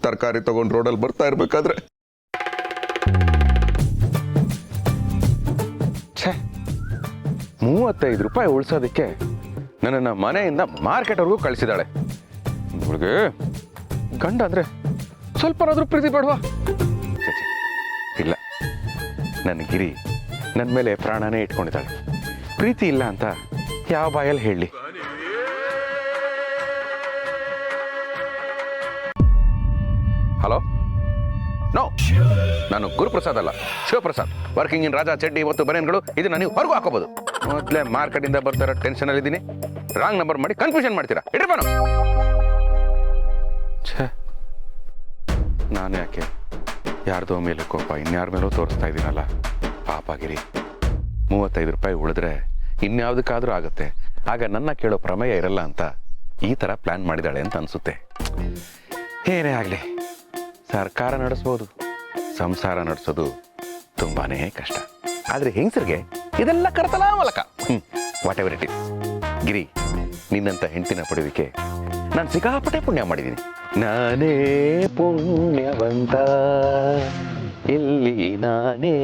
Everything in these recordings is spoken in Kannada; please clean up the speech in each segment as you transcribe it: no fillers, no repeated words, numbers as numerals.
ತರಕಾರಿ ತಗೊಂಡು ರೋಡಲ್ಲಿ ಬರ್ತಾ ಇರ್ಬೇಕಾದ್ರೆ ಛೇ 35 ರೂಪಾಯಿ ಉಳಿಸೋದಕ್ಕೆ ನನ್ನನ್ನು ಮನೆಯಿಂದ ಮಾರ್ಕೆಟ್ವರೆಗೂ ಕಳಿಸಿದಾಳೆ. ಇವಳಿಗೆ ಗಂಡ ಅಂದರೆ ಸ್ವಲ್ಪನಾದ್ರೂ ಪ್ರೀತಿ ಬೇಡವಾ? ಇಲ್ಲ, ನನ್ನ ಗಿರಿ ನನ್ನ ಮೇಲೆ ಪ್ರಾಣನೇ ಇಟ್ಕೊಂಡಿದ್ದಾಳೆ. ಪ್ರೀತಿ ಇಲ್ಲ ಅಂತ ಯಾವ ಬಾಯಲ್ಲಿ ಹೇಳಲಿ? ಹಲೋ, ನೋ, ನಾನು ಗುರುಪ್ರಸಾದ್ ಅಲ್ಲ, ಶಿವಪ್ರಸಾದ್. ವರ್ಕಿಂಗ್ ಇನ್ ರಾಜಾ ಚಡ್ಡಿ ಮತ್ತು ಬನಿಯನ್ಗಳು. ಇದನ್ನ ನೀವು ಹೊರಗೂ ಹಾಕೋಬಹುದು. ಮೊದಲೇ ಮಾರ್ಕೆಟಿಂದ ಬರ್ತಾರ ಟೆನ್ಷನ್ ಅಲ್ಲಿ ಇದ್ದೀನಿ. ರಾಂಗ್ ನಂಬರ್ ಮಾಡಿ ಕನ್ಫ್ಯೂಷನ್ ಮಾಡ್ತೀರಾ. ಇಡ್ರಿ ಬಾನು. ಛೇ, ನಾನು ಯಾಕೆ ಯಾರ್ದೋ ಮೇಲೆ ಕೋಪ ಇನ್ಯಾರ ಮೇಲೂ ತೋರಿಸ್ತಾ ಇದ್ದೀನಲ್ಲ. ಪಾಪಗಿರಿ, 35 ರೂಪಾಯಿ ಉಳಿದ್ರೆ ಇನ್ಯಾವುದಕ್ಕಾದ್ರೂ ಆಗುತ್ತೆ. ಆಗ ನನ್ನ ಕೇಳೋ ಪ್ರಮೇಯ ಇರಲ್ಲ ಅಂತ ಈ ಥರ ಪ್ಲಾನ್ ಮಾಡಿದಾಳೆ ಅಂತ ಅನಿಸುತ್ತೆ. ಏನೇ ಆಗಲಿ, ಸರ್ಕಾರ ನಡೆಸ್ಬೋದು, ಸಂಸಾರ ನಡೆಸೋದು ತುಂಬಾನೇ ಕಷ್ಟ. ಆದರೆ ಹೆಂಗಸರಿಗೆ ಇದೆಲ್ಲ ಕರ್ತಲ ಮೂಲಕ ವಾಟ್ ಎವರ್ ಇಟ್ ಇಸ್. ಗಿರಿ, ನಿನ್ನಂತ ಹೆಂಡತಿನ ಪಡೆಯೋದಕ್ಕೆ ನಾನು ಸಿಕ್ಕಾಪಟ್ಟೆ ಪುಣ್ಯ ಮಾಡಿದ್ದೀನಿ. ನಾನೇ ಪುಣ್ಯವಂತ, ಇಲ್ಲಿ ನಾನೇ.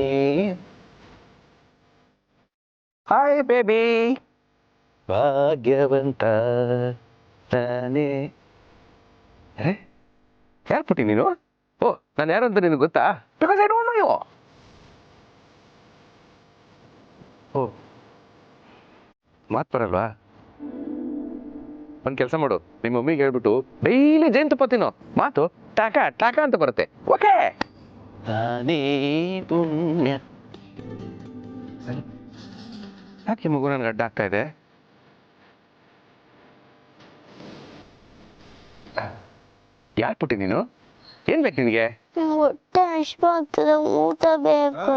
ಹಾಯ್ ಬೇಬಿ, ಭಾಗ್ಯವಂತ ನಾನೇ. ಯಾರು ಪುಟ್ಟಿ ನೀನು? ಓ, ನಾನು ಯಾರು ಅಂತ ನಿನಗೆ ಗೊತ್ತಾ? Because I don't know you. ಓ, ಮಾತು ಬರಲ್ವಾ? ಒಂದು ಕೆಲಸ ಮಾಡು, ನಿಮ್ಮ ಮಮ್ಮಿಗೆ ಹೇಳ್ಬಿಟ್ಟು ಡೈಲಿ ಜೇನುತುಪ್ಪ ತಿನ್ನೋ. ಮಾತು ಟಾಕ ಟಾಕ ಅಂತ ಬರುತ್ತೆ. ಓಕೆ? ನಾನೇ ಪುಣ್ಯ. ಯಾಕೆ ಮಗು ನನಗೆ ಅಡ್ಡ ಆಗ್ತಾ ಇದೆ? ಯಾಕೆ ಪುಟ್ಟಿ ನೀನು? ಏನ್ ಬೇಕು ನಿನಗೆ? ಹೊಟ್ಟೆ ಹಸಿವಾಗ್ತದೆ, ಊಟ ಬೇಕು.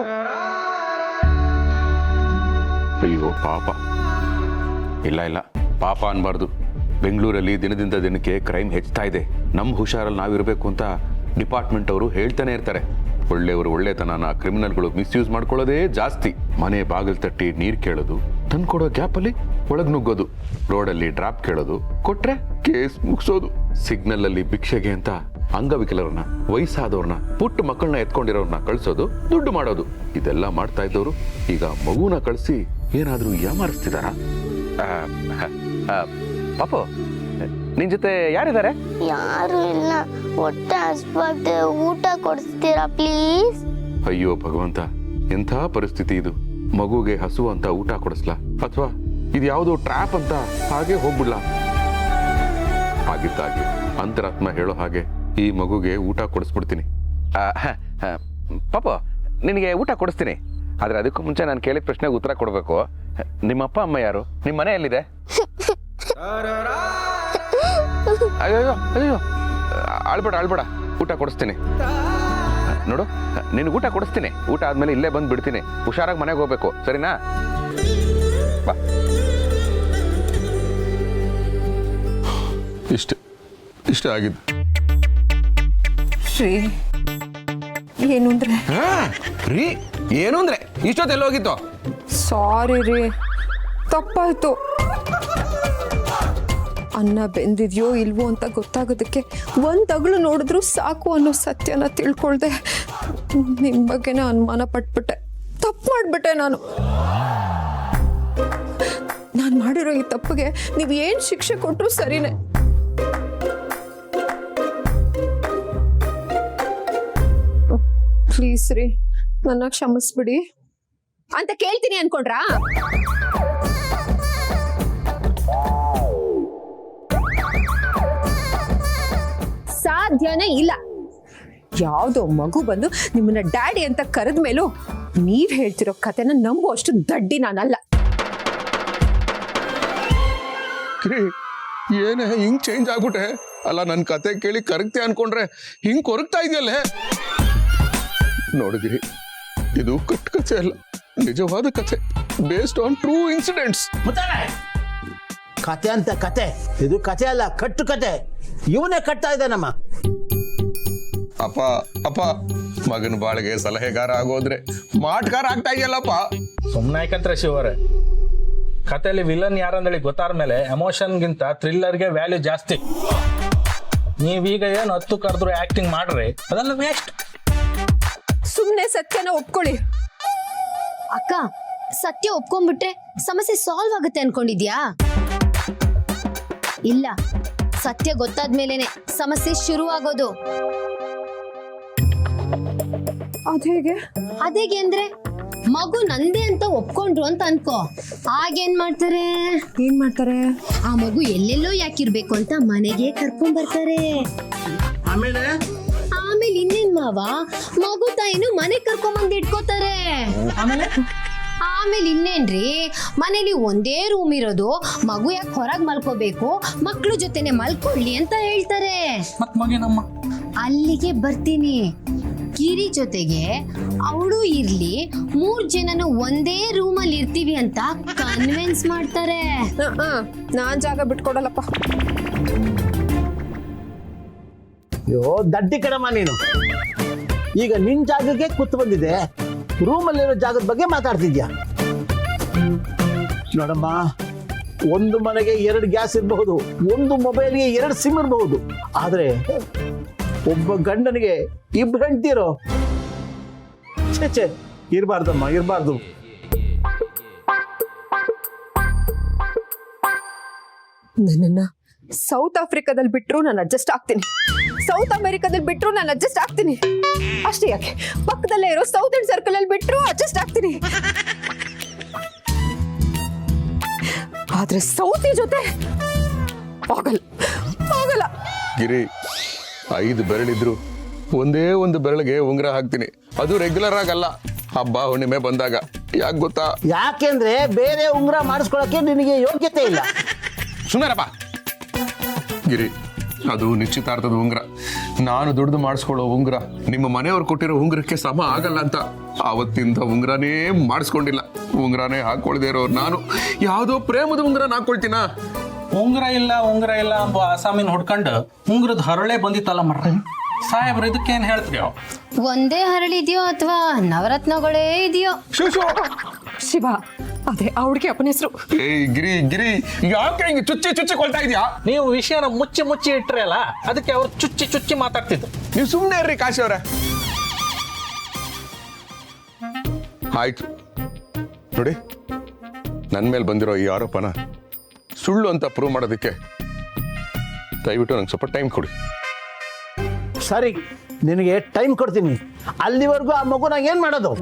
ಅಯ್ಯೋ ಪಾಪ. ಇಲ್ಲ ಇಲ್ಲ, ಪಾಪ ಅನ್ಬಾರ್ದು. ಬೆಂಗಳೂರಲ್ಲಿ ದಿನದಿಂದ ದಿನಕ್ಕೆ ಕ್ರೈಮ್ ಹೆಚ್ಚುತ್ತಾ ಇದೆ. ನಮ್ಮ ಹುಷಾರಲ್ಲಿ ನಾವಿರಬೇಕು ಅಂತ ಡಿಪಾರ್ಟ್ಮೆಂಟ್ ಅವರು ಹೇಳ್ತಾನೆ ಇರ್ತಾರೆ. ಒಳ್ಳೆಯವರು ಒಳ್ಳೆತನನ ಕ್ರಿಮಿನಲ್ಗಳು ಮಿಸ್ಯೂಸ್ ಮಾಡ್ಕೊಳ್ಳೋದೇ ಜಾಸ್ತಿ. ಮನೆ ಬಾಗಿಲು ತಟ್ಟಿ ನೀರು ಕೇಳೋದು, ತಂದ್ಕೊಡೋ ಗ್ಯಾಪಲ್ಲಿ ಒಳಗ್ ನುಗ್ಗೋದು, ರೋಡಲ್ಲಿ ಡ್ರಾಪ್ ಕೇಳೋದು, ಕೊಟ್ರೆ ಕೇಸ್ ಮುಗಿಸೋದು, ಸಿಗ್ನಲ್ ಅಲ್ಲಿ ಭಿಕ್ಷೆಗೆ ಅಂತ ಅಂಗವಿಕಲರನ್ನ, ವಯಸ್ಸಾದವ್ರನ್ನ, ಪುಟ್ಟ ಮಕ್ಕಳನ್ನ ಎತ್ಕೊಂಡಿರೋರ್ನ ಕಳಿಸೋದು, ದುಡ್ಡು ಮಾಡೋದು. ಇದೆಲ್ಲ ಮಾಡ್ತಾ ಇದ್ದವರು ಈಗ ಮಗುನ ಕಳಿಸಿ ಏನಾದ್ರೂ ಯಾಮಾರಿಸ್ತಿದಾರ? ಪಾಪು, ನಿನ್ ಜೊತೆ ಯಾರಿದ್ದಾರೆ? ಯಾರು ಇಲ್ಲ, ಹೊಟ್ಟೆ ಹಸಿವಾಗ್ತದೆ, ಊಟ ಕೊಡಿಸ್ತೀರಾ ಪ್ಲೀಸ್? ಅಯ್ಯೋ ಭಗವಂತ, ಎಂಥ ಪರಿಸ್ಥಿತಿ ಇದು. ಮಗುಗೆ ಹಸು ಅಂತ ಊಟ ಕೊಡಿಸ್ಲಾ, ಅಥವಾ ಇದು ಯಾವುದೋ ಟ್ರ್ಯಾಪ್ ಅಂತ ಹಾಗೆ ಹೋಗ್ಬಿಡ್ಲಾ? ಆಗಿದ್ದಾಗಿ ಅಂತರಾತ್ಮ ಹೇಳೋ ಹಾಗೆ ಈ ಮಗುಗೆ ಊಟ ಕೊಡಿಸ್ಬಿಡ್ತೀನಿ. ಪಾಪ, ನಿನಗೆ ಊಟ ಕೊಡಿಸ್ತೀನಿ. ಆದ್ರೆ ಅದಕ್ಕೂ ಮುಂಚೆ ನಾನು ಕೇಳಿದ ಪ್ರಶ್ನೆಗೆ ಉತ್ತರ ಕೊಡ್ಬೇಕು. ನಿಮ್ಮಪ್ಪ ಅಮ್ಮ ಯಾರು? ನಿಮ್ಮ ಮನೆ ಎಲ್ಲಿದೆ? ಅಯ್ಯೋ ಅಯ್ಯೋ, ಆಳ್ಬೇಡ, ಊಟ ಕೊಡಿಸ್ತೀನಿ. ನೋಡು, ನಿನಗೆ ಊಟ ಕೊಡಿಸ್ತೀನಿ. ಊಟ ಆದ್ಮೇಲೆ ಇಲ್ಲೇ ಬಂದು ಬಿಡ್ತೀನಿ. ಹುಷಾರಾಗಿ ಮನೆಗೆ ಹೋಗ್ಬೇಕು, ಸರಿನಾ? ಬಾ. ಇಷ್ಟ ಆಗಿದ್ದು. ಶ್ರೀ, ಏನು ಅಂದ್ರೆ? ರೀ, ಏನು ಅಂದ್ರೆ ಇಷ್ಟೊತ್ತೆಲ್ಲ ಹೋಗಿತ್ತು? ಸಾರಿ ರೀ, ತಪ್ಪಾಯ್ತು. ಅನ್ನ ಬೆಂದಿದ್ಯೋ ಇಲ್ವೋ ಅಂತ ಗೊತ್ತಾಗೋದಕ್ಕೆ ಒಂದ್ ಅಗಳು ನೋಡಿದ್ರು ಸಾಕು ಅನ್ನೋ ಸತ್ಯನ ತಿಳ್ಕೊಳ್ದೆ ನಿಮ್ ಬಗ್ಗೆನೇ ಅನುಮಾನ ಪಟ್ಬಿಟ್ಟೆ. ತಪ್ಪು ಮಾಡ್ಬಿಟ್ಟೆ ನಾನು ಮಾಡಿರೋ ಈ ತಪ್ಪಿಗೆ ನೀವು ಏನ್ ಶಿಕ್ಷೆ ಕೊಟ್ರು ಸರಿನೇ. ಪ್ಲೀಸ್ ರೀ, ನನ್ನ ಕ್ಷಮಿಸ್ಬಿಡಿ ಅಂತ ಕೇಳ್ತೀನಿ ಅನ್ಕೊಂಡ್ರಾ? ಸಾಧ್ಯನೇ ಇಲ್ಲ. ಯಾವ್ದೋ ಮಗು ಬಂದು ನಿಮ್ಮನ್ನ ಡ್ಯಾಡಿ ಅಂತ ಕರೆದ ಮೇಲೂ ನೀವ್ ಹೇಳ್ತಿರೋ ಕತೆನ ನಂಬೋ ಅಷ್ಟು ದಡ್ಡಿ ನಾನಲ್ಲ. ಏನೇ ಹಿಂಗ್ ಚೇಂಜ್ ಆಗ್ಬಿಟ್ಟೆ? ಅಲ್ಲ, ನನ್ ಕತೆ ಕೇಳಿ ಕರಗ್ತೆ ಅನ್ಕೊಂಡ್ರೆ ಹಿಂಗ್ ಕೊರಗ್ತಾ ಇದೆಯಲ್ಲೇ. ನೋಡಿದಿರಿ, ಇದು ಕಟ್ ಕಥೆ ಅಲ್ಲ, ನಿಜವಾದ ಕಥೆ, ಬೇಸ್ಡ್ ಆನ್ ಟ್ರೂ ಇನ್ಸಿಡೆಂಟ್ಸ್. ಕತೆ ಅಂತ ಕತೆ, ಇದು ಕತೆ ಅಲ್ಲ, ಕಟ್ಟು ಕತೆ. ಇವನೇ ಕಟ್ತಾ ಇದ್ದಾನಮ್ಮ. ಅಪ್ಪ, ಮಗನ ಬಾಳಿಗೆ ಸಲಹೆಗಾರ ಆಗೋದ್ರೆ ಮಾಟಗಾರ ಆಗ್ತಾ ಇದೆಯಲ್ಲಪ್ಪ. ಸುಮ್ಮನೆ ಯಾಕಂದ್ರೆ ಶಿವರೇ, ಕಥೆಯಲ್ಲಿ ವಿಲನ್ ಯಾರಂದೇಳಿ ಗೊತ್ತಾದ ಮೇಲೆ ಎಮೋಷನ್ಗಿಂತ ಥ್ರಿಲ್ಲರ್ಗೆ ವ್ಯಾಲ್ಯೂ ಜಾಸ್ತಿ. ನೀವೀಗ ಏನು ಹತ್ತು ಕರೆದ್ರು ಆಕ್ಟಿಂಗ್ ಮಾಡ್ರಿ ಅದೆಲ್ಲ ವೇಸ್ಟ್. ಸುಮ್ಮನೆ ಸತ್ಯನ ಒಪ್ಕೊಳ್ಳಿ. ಅಕ್ಕ, ಸತ್ಯ ಒಪ್ಕೊಂಡ್ಬಿಟ್ರೆ ಸಮಸ್ಯೆ ಸಾಲ್ವ್ ಆಗುತ್ತೆ ಅನ್ಕೊಂಡಿದ್ಯಾ? ಇಲ್ಲ, ಸತ್ಯ ಗೊತ್ತಾದ್ಮೇಲೆನೆ ಸಮಸ್ಯೆ ಶುರು ಆಗೋದು. ಅದೇಗೆ ಅಂದ್ರೆ ಮಗು ನಂದೇ ಅಂತ ಒಪ್ಕೊಂಡ್ರು ಅಂತ ಅನ್ಕೋ. ಆಗೇನ್ ಮಾಡ್ತಾರೆ? ಆ ಮಗು ಎಲ್ಲೆಲ್ಲೋ ಯಾಕಿರ್ಬೇಕು ಅಂತ ಮನೆಗೆ ಕರ್ಕೊಂಡ್ ಬರ್ತಾರೆ. ಆಮೇಲೆ ಇನ್ನೇನ್ ಮಾವ, ಮಗು ತಾಯಿನು ಮನೆ ಕರ್ಕೊಂಡ್ ಇಟ್ಕೋತಾರೆ. ಆಮೇಲೆ ಇನ್ನೇನ್ರಿ, ಮನೇಲಿ ಒಂದೇ ರೂಮ್ ಇರೋದು, ಮಗು ಯಾಕೆ ಹೊರಗ್ ಮಲ್ಕೋಬೇಕು, ಮಕ್ಳು ಜೊತೆನೆ ಮಲ್ಕೊಳ್ಳಿ ಅಂತ ಹೇಳ್ತಾರೆ. ಅಲ್ಲಿಗೆ ಬರ್ತೀನಿ. ಗಿರಿ ಜೊತೆಗೆ ಅವಳು ಇರ್ಲಿ, 3 ಜನನು ಒಂದೇ ರೂಮಲ್ಲಿ ಇರ್ತೀವಿ ಅಂತ ಕನ್ವಿನ್ಸ್ ಮಾಡ್ತಾರೆ. ನಾನ್ ಜಾಗ ಬಿಟ್ಕೊಡಲ್ಲಪ್ಪ. ಅಯ್ಯೋ ದಡ್ಡಿ ಕಣಮ್ಮ ನೀನು. ಈಗ ನಿನ್ ಜಾಗಕ್ಕೆ ಕೂತು ಬಂದಿದೆ, ರೂಮಲ್ಲಿರೋ ಜಾಗದ ಬಗ್ಗೆ ಮಾತಾಡ್ತಿದ್ಯಾ? ನೋಡಮ್ಮ, ಒಂದು ಮನೆಗೆ 2 ಗ್ಯಾಸ್ ಇರಬಹುದು, ಒಂದು ಮೊಬೈಲ್ಗೆ 2 ಸಿಮ್ ಇರಬಹುದು, ಆದ್ರೆ ಒಬ್ಬ ಗಂಡನಿಗೆ 2 ಹೆಂಡ್ತಿರೋ ಛೇ ಇರಬಾರ್ದಮ್ಮ, ಇರಬಾರ್ದು. ನನ್ನನ್ನ ಸೌತ್ ಆಫ್ರಿಕಾದಲ್ಲಿ ಬಿಟ್ರು ನಾನು ಅಡ್ಜಸ್ಟ್ ಆಗ್ತೀನಿ, ಸೌತ್ ಅಮೆರಿಕಾದಲ್ಲಿ ಬಿಟ್ರು ನಾನು ಅಡ್ಜಸ್ಟ್ ಆಗ್ತೀನಿ. ಅಷ್ಟೇ ಯಾಕೆ, ಪಕ್ಕದಲ್ಲೇ ಇರೋ ಸೌತ್ ಸರ್ಕಲ್ ಅಲ್ಲಿ ಬಿಟ್ರು ಅಡ್ಜಸ್ಟ್ ಆಗ್ತೀನಿ. ಆದ್ರೆ ಸೌತಿ ಜೊತೆ ಆಗಲ್ಲ. ಗಿರಿ, 5 ಬೆರಳಿದ್ರು ಒಂದೇ ಒಂದು ಬೆರಳಿಗೆ ಉಂಗುರ ಹಾಕ್ತೀನಿ, ಅದು ರೆಗ್ಯುಲರ್ ಆಗಲ್ಲ, ಹಬ್ಬ ಹುಣ್ಣಿಮೆ ಬಂದಾಗ. ಯಾಕೆ ಗೊತ್ತಾ? ಯಾಕೆಂದ್ರೆ ಬೇರೆ ಉಂಗುರ ಮಾಡಿಸ್ಕೊಳಕ್ಕೆ ನಿನಗೆ ಯೋಗ್ಯತೆ ಇಲ್ಲ. ಸುಮ್ಮನೆರಪ್ಪ. ಗಿರಿ, ಅದು ನಿಶ್ಚಿತಾರ್ಥದ ಉಂಗುರ, ನಾನು ದುಡ್ದು ಮಾಡಿಸ್ಕೊಳ್ಳೋ ಉಂಗುರ ನಿಮ್ಮ ಮನೆಯವ್ರು ಕೊಟ್ಟಿರೋ ಉಂಗುರಕ್ಕೆ ಸಮ ಆಗಲ್ಲ ಅಂತ ಆವತ್ತಿಂದ ಉಂಗುರನೇ ಮಾಡಿಸ್ಕೊಂಡಿಲ್ಲ. ಉಂಗುರನೇ ಹಾಕೊಳ್ದೇ ಇರೋರು ನಾನು ಯಾವುದೋ ಪ್ರೇಮದ ಉಂಗುರ ಹಾಕೊಳ್ತೀನ? ಉಂಗುರ ಇಲ್ಲ ಅಂಬ ಆಸಾಮಿನ ಹೊಡ್ಕೊಂಡು ಉಂಗುರದ ಹರಳೆ ಬಂದಿತ್ತಲ್ಲ ಮರ್ರಿ ಸಾಹೇಬ್ರು, ಇದಕ್ಕೇನ್ ಹೇಳ್ತೀರಿ? ಒಂದೇ ಹರಳಿದ್ಯೋ ಅಥವಾ ನವರತ್ನಗಳೇ ಇದೆಯೋ? ಶಿವ, ಅದೇ ಆ ಹುಡುಗಿ ಅಪ್ಪನ ಹೆಸರು. ಏಯ್ ಗಿರಿ, ಯಾಕೆ ಹಿಂಗೆ ಚುಚ್ಚಿ ಕೊಳ್ತಾ ಇದೆಯಾ? ನೀವು ವಿಷಯನ ಮುಚ್ಚಿ ಇಟ್ರಿ ಅಲ್ಲ, ಅದಕ್ಕೆ ಅವ್ರು ಚುಚ್ಚಿ ಮಾತಾಡ್ತಿದ್ರು. ನೀವು ಸುಮ್ಮನೆ ಇರ್ರಿ ಕಾಶಿ ಅವ್ರೆ. ಆಯ್ತು ನೋಡಿ, ನನ್ನ ಮೇಲೆ ಬಂದಿರೋ ಈ ಆರೋಪನ ಸುಳ್ಳು ಅಂತ ಪ್ರೂವ್ ಮಾಡೋದಕ್ಕೆ ದಯವಿಟ್ಟು ನಂಗೆ ಸ್ವಲ್ಪ ಟೈಮ್ ಕೊಡಿ. ಸರಿ, ನಿನಗೆ ಟೈಮ್ ಕೊಡ್ತೀನಿ. ಅಲ್ಲಿವರೆಗೂ ಆ ಮಗು ನಂಗೆ ಏನ್ ಮಾಡೋದು?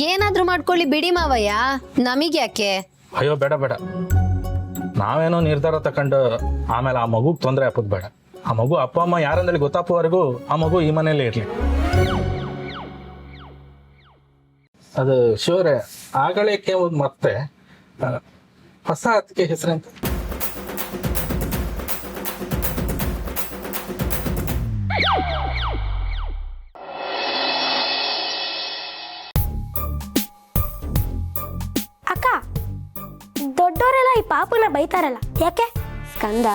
ಏನಾದ್ರೂ ಮಾಡ್ಕೊಳ್ಳಿ ಬಿಡಿ ಮಾವಯ್ಯ, ನಮಗೆ ಯಾಕೆ? ಅಯ್ಯೋ ಬೇಡ, ನಾವೇನೋ ನಿರ್ಧಾರ ತಕೊಂಡು ಆಮೇಲೆ ಆ ಮಗುಗೆ ತೊಂದರೆ ಹಾಕೋದು ಬೇಡ. ಆ ಮಗು ಅಪ್ಪ ಅಮ್ಮ ಯಾರಂದೇಳಿ ಗೊತ್ತಾಪುವರೆಗೂ ಆ ಮಗು ಈ ಮನೆಯಲ್ಲೇ ಇರ್ಲಿ. ಅದು ಶಿವರೇ, ಆಗಳಕ್ಕೆ ಮತ್ತೆ ಹೊಸ ಅದಕ್ಕೆ ಹೆಸರೆಂತ? ಅಕ್ಕ, ದೊಡ್ಡವರೆಲ್ಲ ಈ ಪಾಪುನ ಬೈತಾರಲ್ಲ, ಯಾಕೆ? ಸ್ಕಂದ,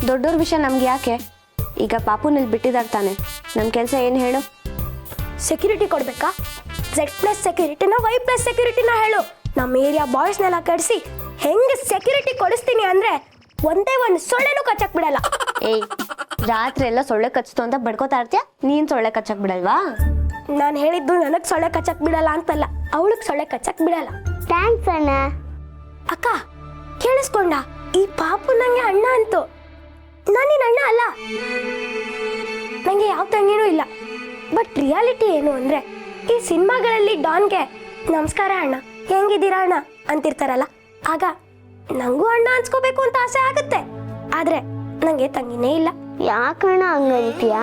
ದೊಡ್ಡವ್ರ ವಿಷಯ ನಮ್ಗೆ ಯಾಕೆ? ಈಗ ಪಾಪುನಲ್ಲಿ ಬಿಟ್ಟಿದ್ದಾರೆ ತಾನೆ, ನಮ್ಮ ಕೆಲಸ ಏನು ಹೇಳು? ಸೆಕ್ಯೂರಿಟಿ ಕೊಡ್ಬೇಕಾ? Z+ ಸೆಕ್ಯೂರಿಟಿನ Y+ ಸೆಕ್ಯೂರಿಟಿನ ಹೇಳು. ನಮ್ಮ ಏರಿಯಾ ಬಾಯ್ಸ್ನೆಲ್ಲ ಕಳಿಸಿ ಹೆಂಗೆ ಸೆಕ್ಯೂರಿಟಿ ಕೊಡಿಸ್ತೀನಿ ಅಂದ್ರೆ ಒಂದೇ ಒಂದು ಸೊಳ್ಳೆನೂ ಕಚ್ಚಕ್ ಬಿಡಲ್ಲ. ಏಯ್, ರಾತ್ರಿ ಎಲ್ಲ ಸೊಳ್ಳೆ ಕಚ್ತು ಅಂತ ಬಡ್ಕೋತಾ ಇರ್ತೀಯ, ನೀನ್ ಸೊಳ್ಳೆ ಕಚ್ಚಕ್ ಬಿಡಲ್ವಾ? ನಾನು ಹೇಳಿದ್ದು ನನಗ್ ಸೊಳ್ಳೆ ಕಚ್ಚಕ್ ಬಿಡಲ್ಲ ಅಂತಲ್ಲ, ಅವಳಿಗೆ ಸೊಳ್ಳೆ ಕಚ್ಚಕ್ ಬಿಡಲ್ಲ. ಥ್ಯಾಂಕ್ಸ್ ಅಣ್ಣ. ಅಕ್ಕ ಕೇಳಿಸ್ಕೊಂಡ? ಈ ಪಾಪು ನಂಗೆ ಅಣ್ಣ ಅಂತು. ನಾನಿನ್ ಅಣ್ಣ ಅಲ್ಲ, ನಂಗೆ ಯಾವ ತಂಗಿನೂ ಇಲ್ಲ. ಬಟ್ ರಿಯಾಲಿಟಿ ಏನು ಅಂದ್ರೆ, ಈ ಸಿನಿಮಾಗಳಲ್ಲಿ ಡಾನ್ಗೆ ನಮಸ್ಕಾರ ಅಣ್ಣ, ಹೆಂಗಿದ್ದೀರಾ ಅಣ್ಣ ಅಂತಿರ್ತಾರಲ್ಲ, ಆಗ ನಂಗೂ ಅಣ್ಣ ಅನ್ಸ್ಕೋಬೇಕು ಅಂತ ಆಸೆ ಆಗುತ್ತೆ. ಆದ್ರೆ ನಂಗೆ ತಂಗಿನೇ ಇಲ್ಲ. ಯಾಕಣ್ಣ ಹಂಗಂತೀಯಾ?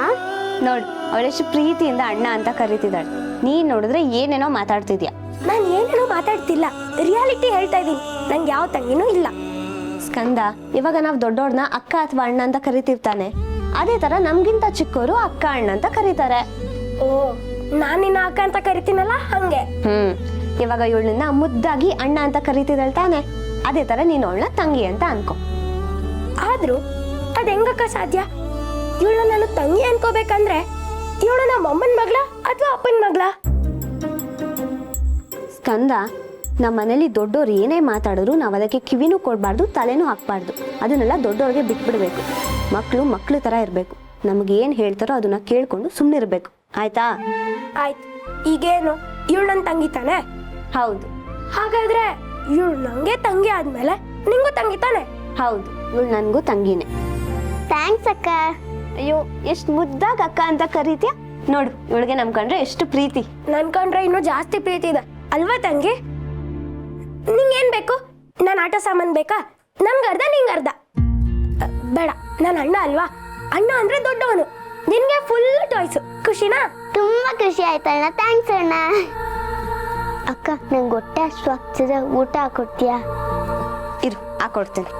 ನೋಡ್, ಅವಳೆಷ್ಟು ಪ್ರೀತಿಯಿಂದ ಅಣ್ಣ ಅಂತ ಕರೀತಿದ್ದಾಳೆ, ನೀನ್ ನೋಡಿದ್ರೆ ಏನೇನೋ ಮಾತಾಡ್ತಿದ್ಯಾ. ನಾನು ಏನೇನೋ ಮಾತಾಡ್ತಿಲ್ಲ, ರಿಯಾಲಿಟಿ ಹೇಳ್ತಾ ಇದೀನಿ. ನಂಗೆ ಯಾವ ತಂಗಿನೂ ಇಲ್ಲ. ಸ್ಕಂದ, ಇವಾಗ ನಾವ್ ದೊಡ್ಡೋರ್ನ ಅಕ್ಕ ಅಥವಾ ಅಣ್ಣ ಅಂತ ಕರಿತಿರ್ತಾನೆ, ಅದೇ ತರ ನಮ್ಗಿಂತ ಚಿಕ್ಕವರು ಅಕ್ಕ ಅಣ್ಣ ಅಂತ ಕರೀತಾರೆ. ಓ, ನಾನ್ ನಿನ್ನ ಅಕ್ಕ ಅಂತ ಕರಿತೀನಲ್ಲ ಹಂಗೆ. ಇವಾಗ ಇವಳನ್ನ ಮುದ್ದಾಗಿ ಅಣ್ಣ ಅಂತ ಕರೀತಿದ್ದಾಳೆ ತಾನೆ, ಅದೇ ತರ ನೀನು ಅವಳನ್ನ ತಂಗಿ ಅಂತ ಅನ್ಕೋ. ಆದ್ರೂ ಅದ್ ಹೆಂಗಕ್ಕ ಸಾಧ್ಯ? ಇವಳು ನಾನು ತಂಗಿ ಅನ್ಕೋಬೇಕಂದ್ರೆ ಇವಳು ನಮ್ಮ ಅಮ್ಮನ ಮಗಳ ಅಥವಾ ಅಪ್ಪನ ಮಗಳ? ಸ್ಕಂದ, ನಮ್ಮ ಮನೇಲಿ ದೊಡ್ಡೋರು ಏನೇ ಮಾತಾಡಿದ್ರು ನಾವು ಅದಕ್ಕೆ ಕಿವಿನೂ ಕೊಡಬಾರ್ದು, ತಲೆನೂ ಹಾಕಬಾರ್ದು. ಅದನ್ನೆಲ್ಲ ದೊಡ್ಡವ್ರಿಗೆ ಬಿಟ್ಬಿಡ್ಬೇಕು. ಮಕ್ಕಳು ಥರ ಇರಬೇಕು. ನಮ್ಗೆ ಏನು ಹೇಳ್ತಾರೋ ಅದನ್ನ ಕೇಳ್ಕೊಂಡು ಸುಮ್ಮನಿರ್ಬೇಕು. ಆಯ್ತಾ? ಆಯ್ತು. ಈಗೇನು ಇವಳು ನನ್ನ ತಂಗಿ ತಾನೆ? ಹೌದು. ಹಾಗಾದ್ರೆ ಇವಳು ನಂಗೆ ತಂಗಿ ಆದ್ಮೇಲೆ ನಿಂಗೂ ತಂಗಿ ತಾನೆ? ಹೌದು, ಇವಳು ನನಗೂ ತಂಗಿನೇ. ಥ್ಯಾಂಕ್ಸ್ ಅಕ್ಕ. ಅಯ್ಯೋ, ಎಷ್ಟು ಮುದ್ದಾಗಿ ಅಕ್ಕ ಅಂತ ಕರೀತೀಯ ನೋಡು. ಇವಳಿಗೆ ನಮ್ ಕಂಡ್ರೆ ಎಷ್ಟು ಪ್ರೀತಿ. ನನ್ ಕಂಡ್ರೆ ಇನ್ನೂ ಜಾಸ್ತಿ ಪ್ರೀತಿ ಇದೆ ಅಲ್ವಾ ತಂಗಿ? ನಿಂಗೇನ್ ಬೇಕು? ನಾನು ಆಟ ಸಾಮಾನು ಬೇಕಾ? ನನ್ಗೆ ಅರ್ಧ ನಿಂಗೆ ಅರ್ಧ. ಬೇಡ, ನಾನು ಅಣ್ಣ ಅಲ್ವಾ? ಅಣ್ಣ ಅಂದ್ರೆ ದೊಡ್ಡವನು, ನಿನ್ಗೆ ಫುಲ್ ಟಾಯ್ಸು. ಖುಷಿನಾ? ತುಂಬಾ ಖುಷಿ ಆಯ್ತಣ್ಣ. ಥ್ಯಾಂಕ್ಸ್ ಅಣ್ಣ. ಅಕ್ಕ, ನಂಗೆ ಹೊಟ್ಟೆ ಅಷ್ಟು ಆಗ್ತಿದೆ, ಊಟ ಹಾಕೊಡ್ತೀಯಾ? ಇರು, ಹಾಕೊಡ್ತೇನೆ.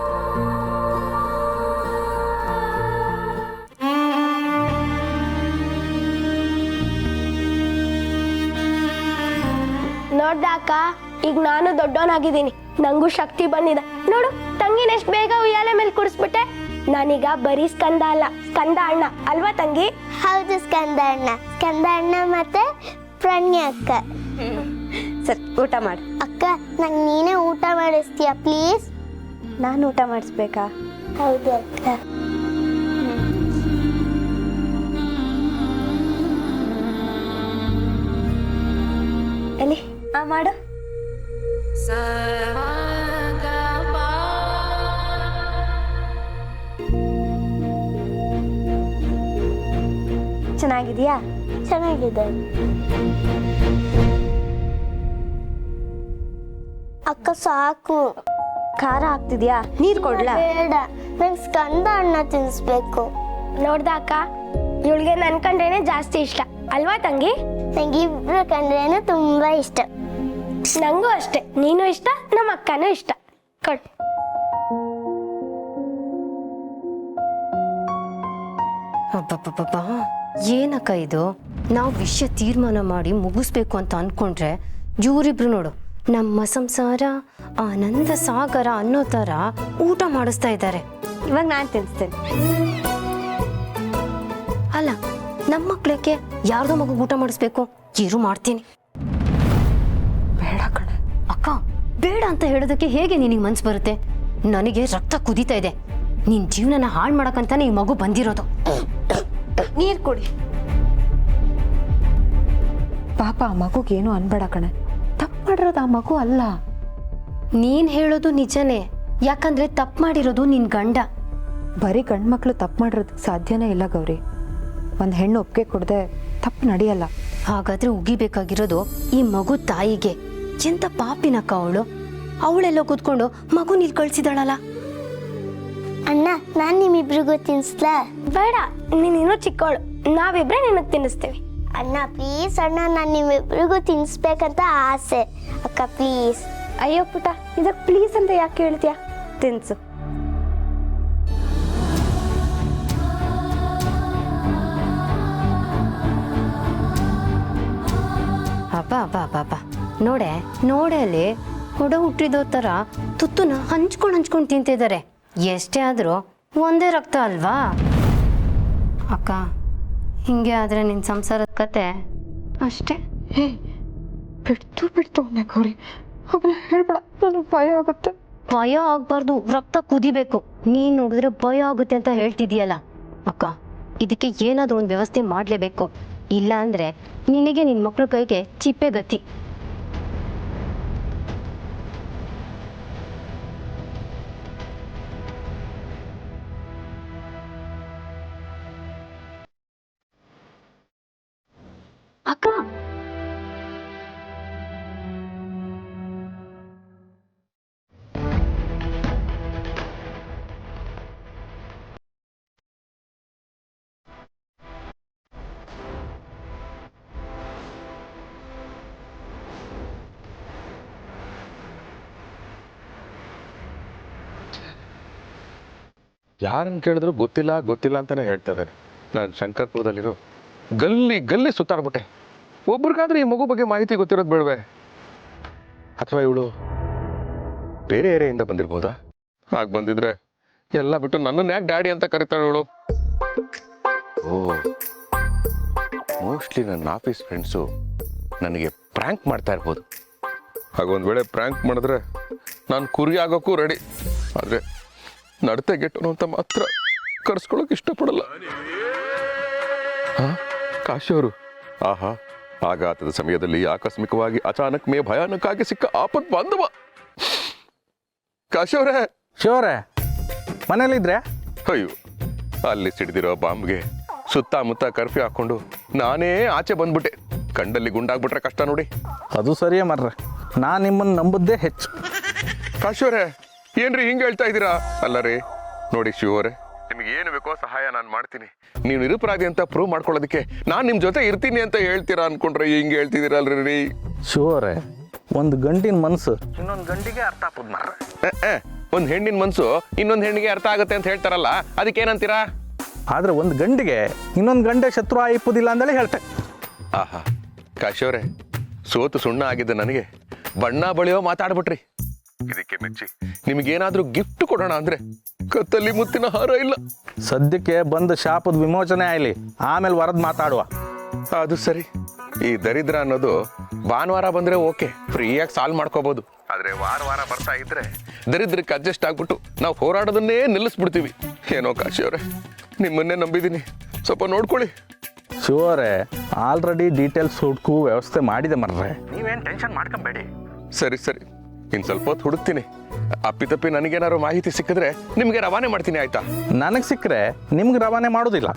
ನೋಡ್ದ ಅಕ್ಕ, ಈಗ ನಾನು ದೊಡ್ಡವನಾಗಿದ್ದೀನಿ, ನಂಗೂ ಶಕ್ತಿ ಬಂದಿದೆ. ನೋಡು ತಂಗಿನ ಎಷ್ಟು ಬೇಗ ಉಯ್ಯಾಲೆ ಮೇಲೆ ಕುಡಿಸ್ಬಿಟ್ಟೆ. ನಾನೀಗ ಬರೀ ಸ್ಕಂದ ಅಲ್ಲ, ಸ್ಕಂದ ಅಣ್ಣ ಅಲ್ವಾ ತಂಗಿ? ಹೌದು, ಸ್ಕಂದ ಅಣ್ಣ. ಸ್ಕಂದ ಅಣ್ಣ ಮತ್ತೆ ಪ್ರಣ್ಯ ಅಕ್ಕ. ಸರಿ, ಊಟ ಮಾಡು. ಅಕ್ಕ, ನಂಗೆ ನೀನೇ ಊಟ ಮಾಡಿಸ್ತೀಯಾ ಪ್ಲೀಸ್? ನಾನು ಊಟ ಮಾಡಿಸ್ಬೇಕಾ? ಹೌದು ಅಕ್ಕ. ಎಲ್ಲಿ ಮಾಡು. ಚೆನ್ನಾಗಿದ್ಯಾ? ಚೆನ್ನಾಗಿದೆ ಅಕ್ಕ. ಸಾಕು. ಖಾರ ಆಗ್ತಿದ್ಯಾ? ನೀರ್ ಕೊಡ್ಲಾ? ಬೇಡ, ನಂಗೆ ಸ್ಕಂದ ಅಣ್ಣ ತಿನ್ಸ್ಬೇಕು. ನೋಡ್ದ ಅಕ್ಕ, ಇವಳಿಗೆ ನನ್ ಕಂಡ್ರೇನೆ ಜಾಸ್ತಿ ಇಷ್ಟ ಅಲ್ವಾ ತಂಗಿ? ನಂಗೆ ಇಬ್ರು ಕಂಡ್ರೇನು ತುಂಬಾ ಇಷ್ಟ. ನಂಗೂ ಅಷ್ಟೇ, ನೀನು ಇಷ್ಟ, ನಮ್ಮ ಅಕ್ಕನೂ ಇಷ್ಟ. ಕೊಡ್. ಅಬ್ಬಬ್ಬಬ್ಬಾ, ಏನಕ್ಕ ಇದು? ನಾವು ವಿಷಯ ತೀರ್ಮಾನ ಮಾಡಿ ಮುಗಿಸ್ಬೇಕು ಅಂತ ಅನ್ಕೊಂಡ್ರೆ ಇವರಿಬ್ರು ನೋಡು ನಮ್ಮ ಸಂಸಾರ ಆನಂದ ಸಾಗರ ಅನ್ನೋ ತರ ಊಟ ಮಾಡಿಸ್ತಾ ಇದ್ದಾರೆ. ಇವಾಗ ನಾನು ತಿನ್ಸ್ತೇನೆ. ಅಲ್ಲ, ನಮ್ಮ ಮಕ್ಳಕ್ಕೆ ಯಾರ್ದೋ ಮಗು ಊಟ ಮಾಡಿಸ್ಬೇಕು? ಇರು, ಮಾಡ್ತೀನಿ. ಬೇಡ ಕಣೆ. ಅಕ್ಕ, ಬೇಡ ಅಂತ ಹೇಳೋದಕ್ಕೆ ಹೇಗೆ ನಿನಗೆ ಮನ್ಸು ಬರುತ್ತೆ? ನನಗೆ ರಕ್ತ ಕುದೀತಾ ಇದೆ. ನಿನ್ ಜೀವನನ ಹಾಳು ಮಾಡಕ್ಕಂತಾನೆ ಈ ಮಗು ಬಂದಿರೋದು. ನೀರ್ ಕುಡಿ. ಪಾಪ ಆ ಮಗುಗೇನು ಅನ್ಬೇಡ ಕಣೆ. ತಪ್ಪು ಮಾಡಿರೋದು ಆ ಮಗು ಅಲ್ಲ. ನೀನ್ ಹೇಳೋದು ನಿಜನೇ, ಯಾಕಂದ್ರೆ ತಪ್ಪು ಮಾಡಿರೋದು ನಿನ್ ಗಂಡ. ಬರೀ ಗಂಡ್ಮಕ್ಳು ತಪ್ಪು ಮಾಡಿರೋದಕ್ಕೆ ಸಾಧ್ಯನೇ ಇಲ್ಲ ಗೌರಿ. ಒಂದು ಹೆಣ್ಣು ಒಪ್ಪಿಗೆ ಕೊಡದೆ ತಪ್ಪು ನಡೆಯಲ್ಲ. ಹಾಗಾದ್ರೆ ಉಗಿಬೇಕಾಗಿರೋದು ಈ ಮಗು ತಾಯಿಗೆ. ಎಂತ ಪಾಪಿನಕ್ಕ ಅವಳು. ಅವಳೆಲ್ಲೋ ಕೂತ್ಕೊಂಡು ಮಗು ನೀಲ್ ಕಳ್ಸಿದಾಳಲ್ಲ. ಅಣ್ಣ, ನಾನ್ ನಿಮ್ಮಿಬ್ರಿಗೂ ತಿನ್ಸ್ಲಾ? ಬೇಡ, ನೀನಿನ್ನೂ ಚಿಕ್ಕವಳು, ನಾವಿಬ್ರೆ ನಿನಗೆ ತಿನ್ನಿಸ್ತೀವಿ. ಅಣ್ಣ ಪ್ಲೀಸ್ ಅಣ್ಣ, ನಾನು ನಿಮ್ಮಿಬ್ರಿಗೂ ತಿನ್ಸ್ಬೇಕಂತ ಆಸೆ. ಅಕ್ಕ ಪ್ಲೀಸ್. ಅಯ್ಯೋ ಪುಟ, ಇದಕ್ಕೆ ಪ್ಲೀಸ್ ಅಂತ ಯಾಕೆ ಹೇಳ್ತೀಯ? ತಿನ್ಸು. ಅಬ್ಬ ನೋಡೆ ಅಲ್ಲಿ ಹೊಡ ಹುಟ್ಟಿದೋ ತರ ತುತ್ತುನ ಹಂಚ್ಕೊಂಡು ತಿಂತಿದ್ದಾರೆ. ಎಷ್ಟೇ ಆದ್ರೂ ಒಂದೇ ರಕ್ತ ಅಲ್ವಾ ಅಕ್ಕ? ಹಿಂಗೆ ಆದ್ರೆ ನಿನ್ ಸಂಸಾರದ ಕತೆ ಅಷ್ಟೇ. ಬಿಡ್ತು ಗೌರಿ, ಹೇಳ್ಬೇಡ, ನನಗೆ ಭಯ ಆಗುತ್ತೆ. ಭಯ ಆಗ್ಬಾರ್ದು, ರಕ್ತ ಕುದಿಬೇಕು. ನೀನ್ ನೋಡಿದ್ರೆ ಭಯ ಆಗುತ್ತೆ ಅಂತ ಹೇಳ್ತಿದೀಯಲ್ಲ ಅಕ್ಕ, ಇದಕ್ಕೆ ಏನಾದ್ರೂ ಒಂದು ವ್ಯವಸ್ಥೆ ಮಾಡ್ಲೇಬೇಕು. ಇಲ್ಲ ಅಂದ್ರೆ ನಿನಗೆ ನಿನ್ ಮಕ್ಳ ಕೈಗೆ ಚಿಪ್ಪೆ ಗತಿ. ಅಕ್ಕ, ಯಾರನ್ನು ಕೇಳಿದ್ರು ಗೊತ್ತಿಲ್ಲ ಅಂತಾನೆ ಹೇಳ್ತಾ ಇದ್ದಾರೆ. ನಾನು ಶಂಕರ್ಪುರದಲ್ಲಿರೋ ಗಲ್ಲಿ ಸುತ್ತಾಡ್ಬಿಟ್ಟೆ. ಒಬ್ರಿಗಾದ್ರೆ ಈ ಮಗು ಬಗ್ಗೆ ಮಾಹಿತಿ ಗೊತ್ತಿರೋದು ಬೇಡವೆ? ಅಥವಾ ಇವಳು ಬೇರೆ ಏರಿಯಿಂದ ಬಂದಿರ್ಬೋದಾ? ಹಾಗೆ ಬಂದಿದ್ರೆ ಎಲ್ಲ ಬಿಟ್ಟು ನನ್ನನ್ನು ಯಾಕೆ ಡ್ಯಾಡಿ ಅಂತ ಕರೀತಾಳೆ ಇವಳು? ಓ, ಮೋಸ್ಟ್ಲಿ ನನ್ನ ಆಫೀಸ್ ಫ್ರೆಂಡ್ಸು ನನಗೆ ಪ್ರ್ಯಾಂಕ್ ಮಾಡ್ತಾ ಇರ್ಬೋದು. ಹಾಗೊಂದು ವೇಳೆ ಪ್ರ್ಯಾಂಕ್ ಮಾಡಿದ್ರೆ ನಾನು ಕುರಿ ಆಗೋಕ್ಕೂ ರೆಡಿ. ಆದರೆ ನಡತೆಗೆಟ್ಟನು ಅಂತ ಮಾತ್ರ ಕರ್ಸ್ಕೊಳಕ್ಕೆ ಇಷ್ಟಪಡಲ್ಲ. ಹಾ, ಕಾಶಿ ಅವರು, ಆಹಾ, ಆಘಾತದ ಸಮಯದಲ್ಲಿ ಆಕಸ್ಮಿಕವಾಗಿ ಅಚಾನಕ್ ಮೇ ಭಯಾನಕ್ಕಾಗಿ ಸಿಕ್ಕ ಆಪತ್ ಬಾಂಧವ. ಕಾಶಿ ಅವರೇ, ಶಿವರೇ, ಮನೇಲಿದ್ರೆ? ಅಯ್ಯೋ, ಅಲ್ಲಿ ಸಿಡಿದಿರೋ ಬಾಂಬ್ಗೆ ಸುತ್ತಮುತ್ತ ಕರ್ಫ್ಯೂ ಹಾಕೊಂಡು ನಾನೇ ಆಚೆ ಬಂದ್ಬಿಟ್ಟೆ. ಕಂಡಲ್ಲಿ ಗುಂಡಾಗ್ಬಿಟ್ರೆ ಕಷ್ಟ ನೋಡಿ. ಅದು ಸರಿಯೇ ಮರ್ರೆ, ನಾನು ನಿಮ್ಮನ್ನು ನಂಬುದೇ ಹೆಚ್ಚು. ಕಾಶಿಯವರೇ, ಏನ್ರಿ ಹಿಂಗೆ ಹೇಳ್ತಾ ಇದ್ದೀರಾ? ಅಲ್ಲ ರೀ, ನೋಡಿ ಶಿವರೇ, ನಿಮ್ಗೆ ಏನು ಬೇಕೋ ಸಹಾಯ ನಾನು ಮಾಡ್ತೀನಿ. ನೀವು ನಿರಪರಾಧಿ ಅಂತ ಪ್ರೂವ್ ಮಾಡ್ಕೊಳ್ಳೋದಕ್ಕೆ ನಾನು ನಿಮ್ಮ ಜೊತೆ ಇರ್ತೀನಿ ಅಂತ ಹೇಳ್ತೀರಾ ಅನ್ಕೊಂಡ್ರೆ ಹಿಂಗೆ ಹೇಳ್ತಿದ್ದೀರಲ್ರಿ ರೀ. ಶಿವರೇ, ಒಂದು ಗಂಡಿನ ಮನಸ್ಸು ಇನ್ನೊಂದು ಗಂಡಿಗೆ ಅರ್ಥ ಆಗ್ಬೋದು ಮರ್ರೆ. ಒಂದು ಹೆಣ್ಣಿನ ಮನಸ್ಸು ಇನ್ನೊಂದು ಹೆಣ್ಣಿಗೆ ಅರ್ಥ ಆಗುತ್ತೆ ಅಂತ ಹೇಳ್ತಾರಲ್ಲ, ಅದಕ್ಕೇನಂತೀರಾ? ಆದರೆ ಒಂದು ಗಂಡಿಗೆ ಇನ್ನೊಂದು ಗಂಡೆ ಶತ್ರು ಆಯಿಪುದಿಲ್ಲ ಅಂದೇಳಿ ಹೇಳ್ತೆ. ಆಹಾ, ಕಾಶಿಯವರೇ, ಸೋತು ಸುಣ್ಣ ಆಗಿದ್ದ ನನಗೆ ಬಣ್ಣ ಬಳಿಯೋ ಮಾತಾಡ್ಬಿಟ್ರಿ. ಇದಕ್ಕೆ ಮೆಚ್ಚಿ ನಿಮಗೇನಾದ್ರೂ ಗಿಫ್ಟ್ ಕೊಡೋಣ ಅಂದ್ರೆ ಕತ್ತಲ್ಲಿ ಮುತ್ತಿನ ಹಾರ ಇಲ್ಲ. ಸದ್ಯಕ್ಕೆ ಬಂದ ಶಾಪದ ವಿಮೋಚನೆ ಆಯ್ಲಿ, ಆಮೇಲೆ ವರದ್ ಮಾತಾಡುವ. ಅದು ಸರಿ. ಈ ದರಿದ್ರ ಅನ್ನೋದು ಭಾನುವಾರ ಬಂದ್ರೆ ಓಕೆ, ಫ್ರೀಯಾಗಿ ಸಾಲ್ವ್ ಮಾಡ್ಕೋಬಹುದು. ಆದ್ರೆ ವಾರ ಬರ್ತಾ ಇದ್ರೆ ದರಿದ್ರಕ್ಕೆ ಅಡ್ಜಸ್ಟ್ ಆಗ್ಬಿಟ್ಟು ನಾವು ಹೋರಾಡೋದನ್ನೇ ನಿಲ್ಲಿಸ್ಬಿಡ್ತೀವಿ. ಏನೋ ಕಾಶಿಯವರೇ, ನಿಮ್ಮನ್ನೇ ನಂಬಿದ್ದೀನಿ, ಸ್ವಲ್ಪ ನೋಡ್ಕೊಳ್ಳಿ. ಶಿವರೇ, ಆಲ್ರೆಡಿ ಡೀಟೇಲ್ಸ್ ಹುಡುಕು ವ್ಯವಸ್ಥೆ ಮಾಡಿದೆ ಮರ್ರೆ, ನೀವೇನು ಟೆನ್ಷನ್ ಮಾಡ್ಕೊಂಬೇಡಿ. ಸರಿ, ಇನ್ನು ಸ್ವಲ್ಪ ಹೊತ್ತು ಹುಡುಕ್ತೀನಿ. ಅಪ್ಪಿತಪ್ಪಿ ನನಗೇನಾದ್ರು ಮಾಹಿತಿ ಸಿಕ್ಕಿದ್ರೆ ನಿಮಗೆ ರವಾನೆ ಮಾಡ್ತೀನಿ, ಆಯ್ತಾ? ನನಗೆ ಸಿಕ್ಕರೆ ನಿಮ್ಗೆ ರವಾನೆ ಮಾಡೋದಿಲ್ಲ.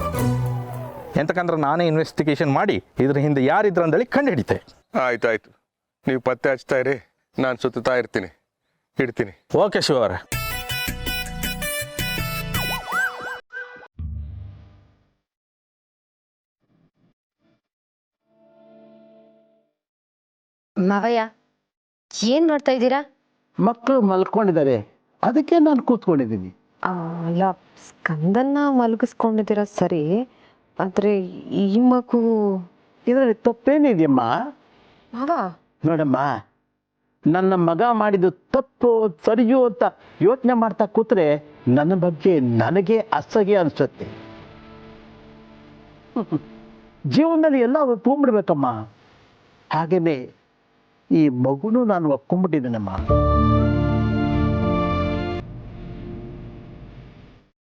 ಎಂತಕಂದ್ರೆ ನಾನೇ ಇನ್ವೆಸ್ಟಿಗೇಷನ್ ಮಾಡಿ ಇದ್ರ ಹಿಂದೆ ಯಾರಿದ್ರು ಅಂದೇಳಿ ಕಂಡು ಹಿಡಿತೆ. ಆಯ್ತಾಯ್ತು, ನೀವು ಪತ್ತೆ ಹಚ್ತಾ ಇರಿ, ನಾನು ಸುತ್ತಾ ಇರ್ತೀನಿ. ಇಡ್ತೀನಿ. ಓಕೆ ಶಿವರೇ. ಮಾವಯ್ಯ, ಏನ್ ಮಾಡ್ತಾ ಇದ್ದೀರಾ? ಮಕ್ಕಳು ಮಲ್ಕೊಂಡಿದ್ದಾರೆ, ಅದಕ್ಕೆ ನಾನು ಕೂತ್ಕೊಂಡಿದ್ದೀನಿ. ಅಲ್ಲ, ಸ್ಕಂದನ್ನ ಮಲಗಿಸ್ಕೊಂಡಿದ್ದೀರ ಸರಿ, ಆದರೆ ಈ ಮಗು ಇದರಲ್ಲಿ ತಪ್ಪೇನಿದೆಯಮ್ಮ? ಮಾವ, ನೋಡಮ್ಮ, ನನ್ನ ಮಗ ಮಾಡಿದ್ದು ತಪ್ಪು ಸರಿಯೋ ಅಂತ ಯೋಚನೆ ಮಾಡ್ತಾ ಕೂತ್ರೆ ನನ್ನ ಬಗ್ಗೆ ನನಗೆ ಅಸಹ್ಯ ಅನಿಸುತ್ತೆ. ಜೀವನದಲ್ಲಿ ಎಲ್ಲ ಒಪ್ಕೊಂಡ್ಬಿಡ್ಬೇಕಮ್ಮ. ಹಾಗೇನೆ ಈ ಮಗುನು ನಾನು ಒಪ್ಕೊಂಡ್ಬಿಟ್ಟಿದ್ದೇನಮ್ಮ.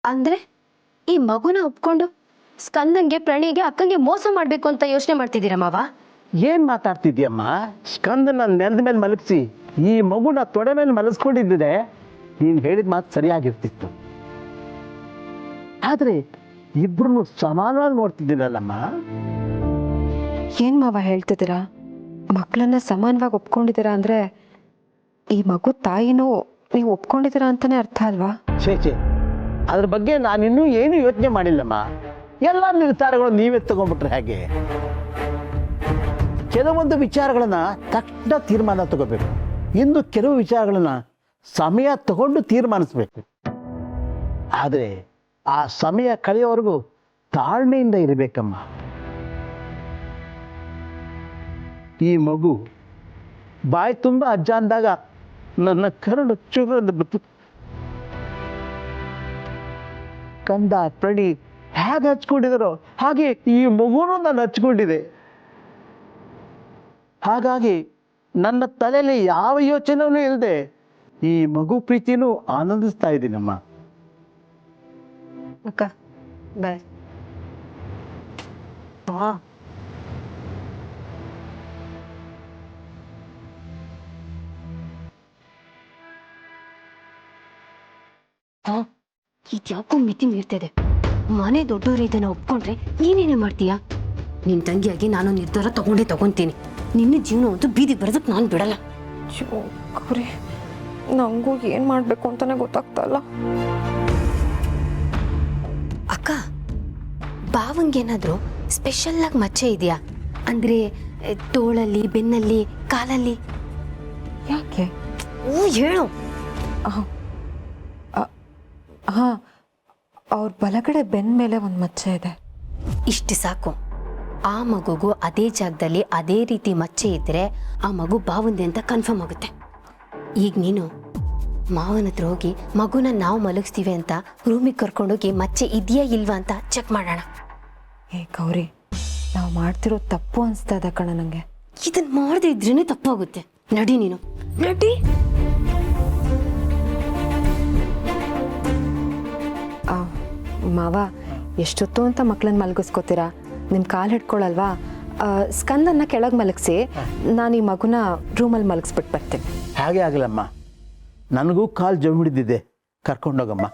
ಅಂದ್ರೆ ಈ ಮಗುನ ಒಪ್ಕೊಂಡು ಸ್ಕಂದಂಗೆ, ಪ್ರಣಯಿಗೆ, ಅಕ್ಕಂಗೆ ಮೋಸ ಮಾಡ್ಬೇಕು ಅಂತ ಯೋಚನೆ ಮಾಡ್ತಿದ್ದೀರಾ ಮಾವ? ಏನ್ ಮಾತಾಡ್ತಿದ್ಯಮ್ಮ? ಸ್ಕಂದನ ನೆಲದ ಮೇಲೆ ಮಲಗಿಸಿ ಈ ಮಗುನ ತೊಡೆ ಮೇಲೆ ಮಲಗಿಸ್ಕೊಂಡಿದ್ದೆ ನೀನ್ ಹೇಳಿದ ಮಾತು ಸರಿಯಾಗಿರ್ತಿತ್ತು. ಆದ್ರೆ ಇಬ್ರು ಸಮಾನವಾಗಿ ನೋಡ್ತಿದ್ದೀರಲ್ಲಮ್ಮ. ಏನ್ ಮಾವ ಹೇಳ್ತಿದ್ದೀರಾ? ಮಕ್ಕಳನ್ನ ಸಮಾನವಾಗಿ ಒಪ್ಕೊಂಡಿದ್ದೀರಾ ಅಂದ್ರೆ ಈ ಮಗು ತಾಯಿನೂ ನೀವು ಒಪ್ಕೊಂಡಿದ್ದೀರಾ ಅಂತಾನೆ ಅರ್ಥ ಅಲ್ವಾ? ಛೇ, ಅದ್ರ ಬಗ್ಗೆ ನಾನಿನ್ನೂ ಏನು ಯೋಚನೆ ಮಾಡಿಲ್ಲಮ್ಮ. ಎಲ್ಲ ನಿರ್ಧಾರಗಳು ನೀವೇ ತಗೊಂಡ್ಬಿಟ್ರೆ ಹೇಗೆ? ಕೆಲವೊಂದು ವಿಚಾರಗಳನ್ನ ತಕ್ಷಣ ತೀರ್ಮಾನ ತಗೋಬೇಕು, ಇನ್ನು ಕೆಲವು ವಿಚಾರಗಳನ್ನ ಸಮಯ ತಗೊಂಡು ತೀರ್ಮಾನಿಸ್ಬೇಕು. ಆದರೆ ಆ ಸಮಯ ಕಳೆಯೋವರೆಗೂ ತಾಳ್ಮೆಯಿಂದ ಇರಬೇಕಮ್ಮ. ಈ ಮಗು ಬಾಯಿ ತುಂಬ ಅಜ್ಜ ಅಂದಾಗ ನನ್ನ ಕರಳು ಚುರುಂದು ಬಿಟ್ಟು ಕಂದ ಪ್ರಣಿ ಹೇಗೆ ಹಚ್ಕೊಂಡಿದಾರೋ ಹಾಗೆ ಈ ಮಗುನು ನಾನು ಹಚ್ಕೊಂಡಿದೆ. ಹಾಗಾಗಿ ನನ್ನ ತಲೆಯಲ್ಲಿ ಯಾವ ಯೋಚನೆಯೂ ಇಲ್ಲದೆ ಈ ಮಗು ಪ್ರೀತಿನೂ ಆನಂದಿಸ್ತಾ ಇದ್ದೀನಮ್ಮ. ಅಕ್ಕ ಬಾಯ್. ಇದ್ಯಾಕೋ ಮಿತಿ ಮೀರ್ತಿದೆ. ಮನೆ ದೊಡ್ಡವರು ಇದನ್ನ ಒಪ್ಕೊಂಡ್ರೆ ನೀನೇನೇ ಮಾಡ್ತೀಯಾ? ನಿನ್ ತಂಗಿಯಾಗಿ ನಾನು ನಿರ್ಧಾರ ತಗೊಂತೀನಿ. ನಿನ್ನ ಜೀವನ ಅಂತೂ ಬೀದಿಗೆ ಬರೋದಕ್ಕೆ ನಾನು ಬಿಡಲ್ಲ. ಗೌರಿ, ನಂಗೂ ಏನ್ ಮಾಡ್ಬೇಕು ಅಂತಾನೆ ಗೊತ್ತಾಗ್ತಾ ಇಲ್ಲ. ಅಕ್ಕ, ಬಾವಂಗೇನಾದ್ರೂ ಸ್ಪೆಷಲ್ ಆಗಿ ಮಚ್ಚೆ ಇದೆಯಾ? ಅಂದ್ರೆ ತೋಳಲ್ಲಿ, ಬೆನ್ನಲ್ಲಿ, ಕಾಲಲ್ಲಿ? ಯಾಕೆ? ಓ ಹೇಳು. ಹಾ, ಅವ್ರ ಬಲಗಡೆ ಬೆನ್ನ ಮೇಲೆ ಒಂದು ಮಚ್ಚೆ ಇದೆ. ಇಷ್ಟು ಸಾಕು. ಆ ಮಗುಗೂ ಅದೇ ಜಾಗದಲ್ಲಿ ಅದೇ ರೀತಿ ಮಚ್ಚೆ ಇದ್ರೆ ಆ ಮಗು ಬಾವಂದೆ ಅಂತ ಕನ್ಫರ್ಮ್ ಆಗುತ್ತೆ. ಈಗ ನೀನು ಮಾವನ ಹತ್ರ ಹೋಗಿ ಮಗುನ ನಾವು ಮಲಗಿಸ್ತೀವಿ ಅಂತ ರೂಮಿಗೆ ಕರ್ಕೊಂಡೋಗಿ ಮಚ್ಚೆ ಇದೆಯಾ ಇಲ್ವಾ ಅಂತ ಚೆಕ್ ಮಾಡೋಣ. ಏ ಗೌರಿ, ನಾವು ಮಾಡ್ತಿರೋ ತಪ್ಪು ಅನಿಸ್ತಾ ಇದೆ ಕಣ ನನಗೆ. ಇದನ್ನ ಮಾಡದೇ ಇದ್ರೇನೆ ತಪ್ಪಾಗುತ್ತೆ. ನಡಿ ನೀನು. ನಟಿ ಮಾವ ಎಷ್ಟೊತ್ತು ಅಂತ ಮಕ್ಳನ್ನ ಮಲಗಿಸ್ಕೋತೀರಾ? ನಿಮ್ಮ ಕಾಲು ಹಿಡ್ಕೊಳಲ್ವಾ? ಸ್ಕಂದನ್ನ ಕೆಳಗೆ ಮಲಗಿಸಿ ನಾನು ಈ ಮಗುನ ರೂಮಲ್ಲಿ ಮಲಗಿಸ್ಬಿಟ್ಟು ಬರ್ತೀನಿ. ಹಾಗೆ ಆಗಲಮ್ಮ, ನನಗೂ ಕಾಲು ಜವ್ ಹಿಡಿದಿದೆ, ಕರ್ಕೊಂಡೋಗಮ್ಮ.